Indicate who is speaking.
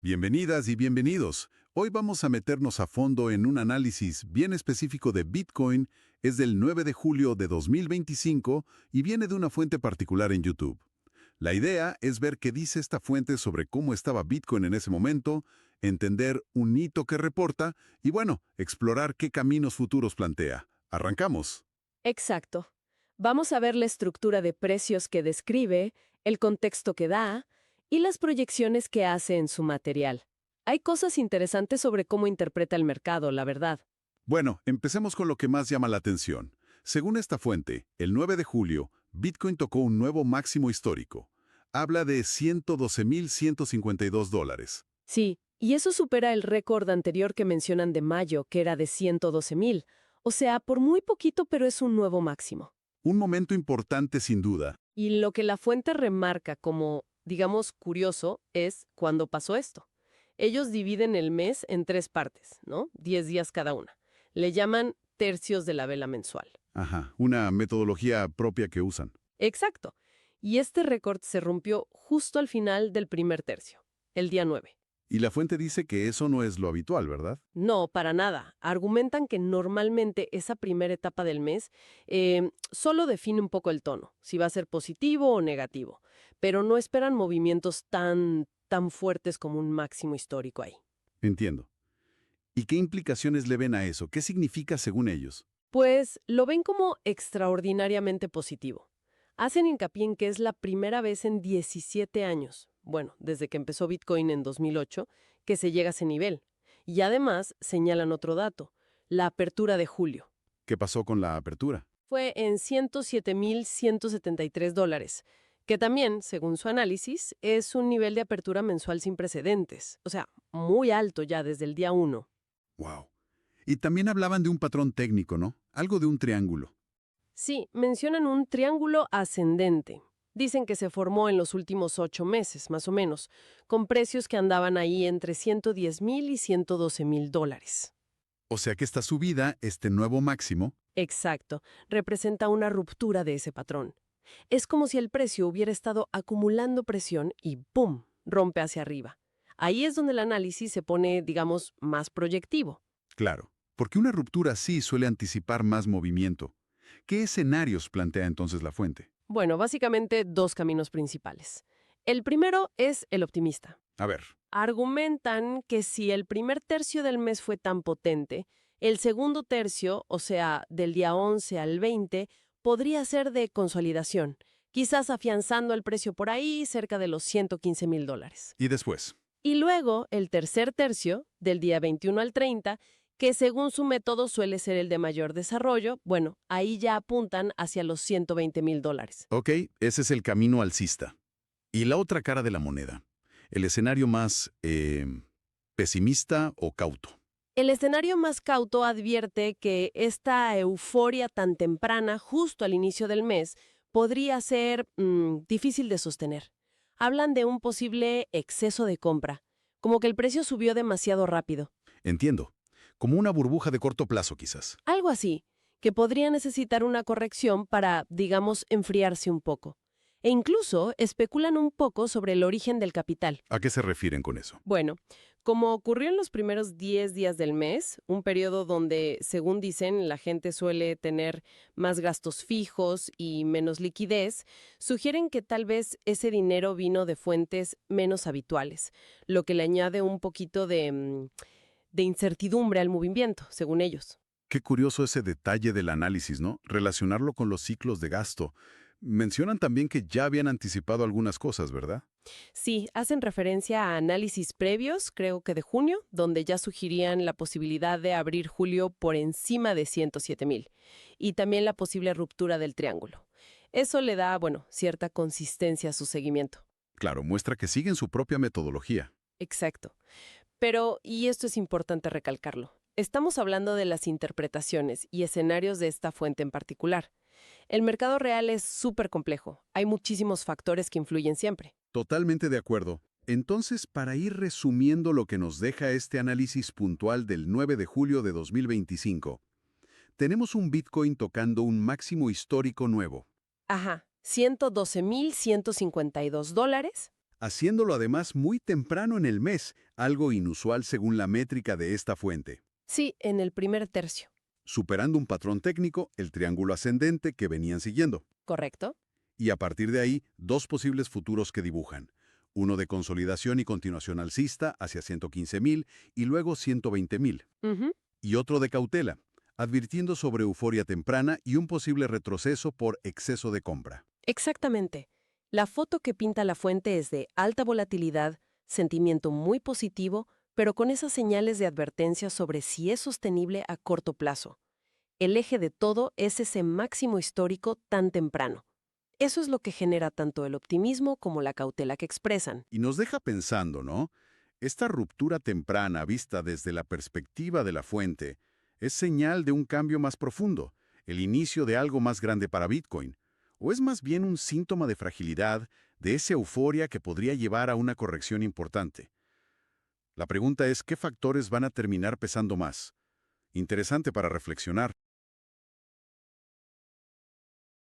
Speaker 1: Bienvenidas y bienvenidos. Hoy vamos a meternos a fondo en un análisis bien específico de Bitcoin. Es del 9 de julio de 2025 y viene de una fuente particular en YouTube. La idea es ver qué dice esta fuente sobre cómo estaba Bitcoin en ese momento, entender un hito que reporta y, bueno, explorar qué caminos futuros plantea. ¡Arrancamos!
Speaker 2: Exacto. Vamos a ver la estructura de precios que describe, el contexto que da y las proyecciones que hace en su material. Hay cosas interesantes sobre cómo interpreta el mercado, la verdad.
Speaker 1: Bueno, empecemos con lo que más llama la atención. Según esta fuente, el 9 de julio, Bitcoin tocó un nuevo máximo histórico. Habla de $112,152.
Speaker 2: Sí, y eso supera el récord anterior que mencionan de mayo, que era de 112,000. O sea, por muy poquito, pero es un nuevo máximo.
Speaker 1: Un momento importante sin duda.
Speaker 2: Y lo que la fuente remarca como, digamos, curioso es cuándo pasó esto. Ellos dividen el mes en 3 partes, ¿no? 10 días cada una. Le llaman tercios de la vela mensual.
Speaker 1: Ajá, una metodología propia que usan.
Speaker 2: Exacto. Y este récord se rompió justo al final del primer tercio, el día 9.
Speaker 1: Y la fuente dice que eso no es lo habitual, ¿verdad?
Speaker 2: No, para nada. Argumentan que normalmente esa primera etapa del mes solo define un poco el tono, si va a ser positivo o negativo, pero no esperan movimientos tan fuertes como un máximo histórico ahí.
Speaker 1: Entiendo. ¿Y qué implicaciones le ven a eso? ¿Qué significa según ellos?
Speaker 2: Pues lo ven como extraordinariamente positivo. Hacen hincapié en que es la primera vez en 17 años, bueno, desde que empezó Bitcoin en 2008, que se llega a ese nivel. Y además señalan otro dato, la apertura de julio.
Speaker 1: ¿Qué pasó con la apertura?
Speaker 2: Fue en $107,173, que también, según su análisis, es un nivel de apertura mensual sin precedentes, o sea, muy alto ya desde el día 1.
Speaker 1: ¡Wow! Y también hablaban de un patrón técnico, ¿no? Algo de un triángulo.
Speaker 2: Sí, mencionan un triángulo ascendente. Dicen que se formó en los últimos 8 meses, más o menos, con precios que andaban ahí entre 110,000 y 112,000 dólares.
Speaker 1: O sea que esta subida, este nuevo máximo,
Speaker 2: Exacto, representa una ruptura de ese patrón. Es como si el precio hubiera estado acumulando presión y ¡pum!, rompe hacia arriba. Ahí es donde el análisis se pone, digamos, más proyectivo.
Speaker 1: claro, porque una ruptura así suele anticipar más movimiento. ¿Qué escenarios plantea entonces la fuente?
Speaker 2: Bueno, básicamente 2 caminos principales. El primero es el optimista.
Speaker 1: A ver,
Speaker 2: Argumentan que si el primer tercio del mes fue tan potente, el segundo tercio, o sea, del día 11 al 20, podría ser de consolidación, quizás afianzando el precio por ahí cerca de los 115,000 dólares.
Speaker 1: y después.
Speaker 2: Y luego el tercer tercio, del día 21 al 30, que según su método suele ser el de mayor desarrollo, bueno, ahí ya apuntan hacia los 120,000 dólares.
Speaker 1: Ok, ese es el camino alcista. Y la otra cara de la moneda, el escenario más pesimista o cauto.
Speaker 2: El escenario más cauto advierte que esta euforia tan temprana, justo al inicio del mes, podría ser difícil de sostener. Hablan de un posible exceso de compra, como que el precio subió demasiado rápido.
Speaker 1: Entiendo. Como una burbuja de corto plazo, quizás.
Speaker 2: Algo así, que podría necesitar una corrección para, digamos, enfriarse un poco. E incluso especulan un poco sobre el origen del capital.
Speaker 1: ¿A qué se refieren con eso?
Speaker 2: Bueno, como ocurrió en los primeros 10 días del mes, un periodo donde, según dicen, la gente suele tener más gastos fijos y menos liquidez, sugieren que tal vez ese dinero vino de fuentes menos habituales, lo que le añade un poquito de incertidumbre al movimiento, según ellos.
Speaker 1: Qué curioso ese detalle del análisis, ¿no? Relacionarlo con los ciclos de gasto. Mencionan también que ya habían anticipado algunas cosas, ¿verdad?
Speaker 2: Sí, hacen referencia a análisis previos, creo que de junio, donde ya sugerían la posibilidad de abrir julio por encima de 107,000 y también la posible ruptura del triángulo. Eso le da, bueno, cierta consistencia a su seguimiento.
Speaker 1: Claro, muestra que siguen su propia metodología.
Speaker 2: Exacto. Pero, y esto es importante recalcarlo, estamos hablando de las interpretaciones y escenarios de esta fuente en particular. El mercado real es súper complejo. Hay muchísimos factores que influyen siempre.
Speaker 1: Totalmente de acuerdo. Entonces, para ir resumiendo lo que nos deja este análisis puntual del 9 de julio de 2025, tenemos un Bitcoin tocando un máximo histórico nuevo.
Speaker 2: Ajá, 112,152 dólares.
Speaker 1: haciéndolo además muy temprano en el mes, algo inusual según la métrica de esta fuente,
Speaker 2: Sí, en el primer tercio.
Speaker 1: superando un patrón técnico, el triángulo ascendente que venían siguiendo.
Speaker 2: ¿Correcto?
Speaker 1: Y a partir de ahí, dos posibles futuros que dibujan. Uno de consolidación y continuación alcista hacia 115.000 y luego 120.000.
Speaker 2: Ujú.
Speaker 1: Y otro de cautela, advirtiendo sobre euforia temprana y un posible retroceso por exceso de compra.
Speaker 2: Exactamente. La foto que pinta la fuente es de alta volatilidad, sentimiento muy positivo, pero con esas señales de advertencia sobre si es sostenible a corto plazo. El eje de todo es ese máximo histórico tan temprano. Eso es lo que genera tanto el optimismo como la cautela que expresan.
Speaker 1: Y nos deja pensando, ¿no? Esta ruptura temprana vista desde la perspectiva de la fuente es señal de un cambio más profundo, el inicio de algo más grande para Bitcoin, o es más bien un síntoma de fragilidad, de esa euforia que podría llevar a una corrección importante. La pregunta es, ¿qué factores van a terminar pesando más? Interesante para reflexionar.